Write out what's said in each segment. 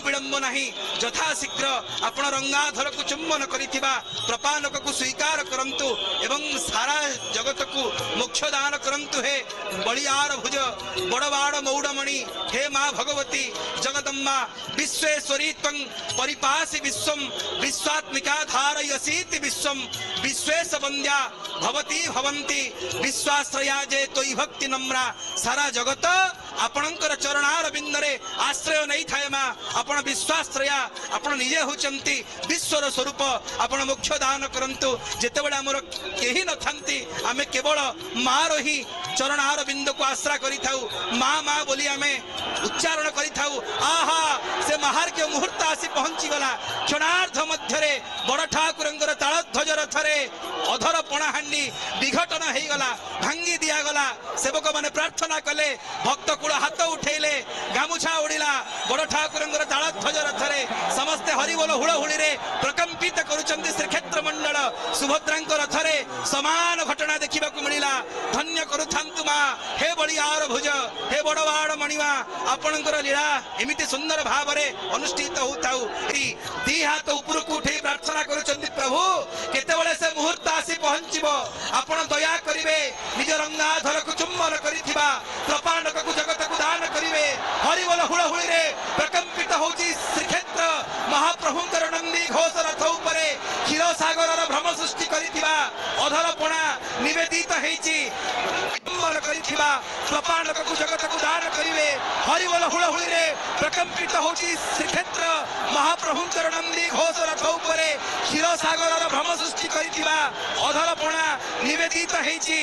विलंब नहीं यथाशीघ्र आपण रंगाधर को चुंबन करिथिबा प्रपानक को स्वीकार करंतु एवं सारा जगत को मोक्ष दान करंतु हे बलियार भुज बड़वाड़ मौड़मणि हे माँ भगवती जगदम्बा विश्वेश्वरी त्वं परिपासि विश्वं विश्वात्मिका धारयसीति विश्वं विश्वेश वंद्या भवती भवंती विश्वाश्रया जे तोई भक्ति नम्रा सारा जगत आपणकर चरणार बिंदरे आश्रय नहीं थाए माँ आपण विश्वाश्रया आपण निजे होचंती विश्वर स्वरूप आपण मोक्ष दान करंतु जेतेबेले हमर केही न थांती आमे केवल मार ही चरणार बिंदु को आश्रा करि थाउ माँ माँ बोली आमे उच्चारण करि थाउ आहा से महार्घ्य मुहूर्त आसी पहुंची गला क्षणार्ध मध्यरे बड़ ठाकुरंगर तालध्वज रथरे अधर पणाहांडी विघटन हेई गला भांगी दिया गला सेवक माने प्रार्थना कले भक्त कुल हाथ उठेले गामुछा उड़िला बड़ ठाकुरंगर तालध्वज रथरे समस्ते हरिबोल हुड़हुड़ी रे प्रकंपित करुचंती श्रीक्षेत्र मंडल सुभद्रांक रथरे समान घटना देखा मिला धन्य करुथांतु माँ हे बलियार भुज हे बड़वाड़ मणिमा आपणकर लीला एमिति सुंदर भाव अनुष्ठित होताउ दी हाथ ऊपर को उठे प्रार्थना करुचंती प्रभु केतेबेले से मुहूर्त आसी पहुंचीबो आपण दया करिवे निज रंगाधर को चुंबन करिथिबा प्रपांडक को जगत को दान करिवे हरिबोल हुड़हुड़ी रे प्रकंपित होची श्रीक्षेत्र महाप्रभुंकर नंदी घोष रथ उपरे क्षीर सागर भ्रम सृष्टि करिथिबा अधरपणा निवेदित हेची चुंबन करिथिबा प्रपांडक को जगत को दान करिवे हरिबोल हुड़हुड़ी रे प्रकंपित होची श्रीक्षेत्र महाप्रभुंकर नंदी घोष रथ उपरे क्षीर सागर भ्रम सृष्टि करिथिबा अधरपणा निवेदित हेची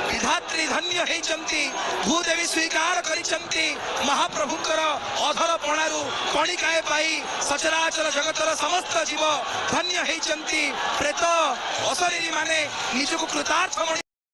विधात्री धन्य हेचंती भूदेवी स्वीकार करिचंती महाप्रभुंकर अधरपणारु कणिकाए पाई सचराचर जगतर समस्त जीव धन्य हेचंती प्रेत अशरीरी माने निजको कृतार्थ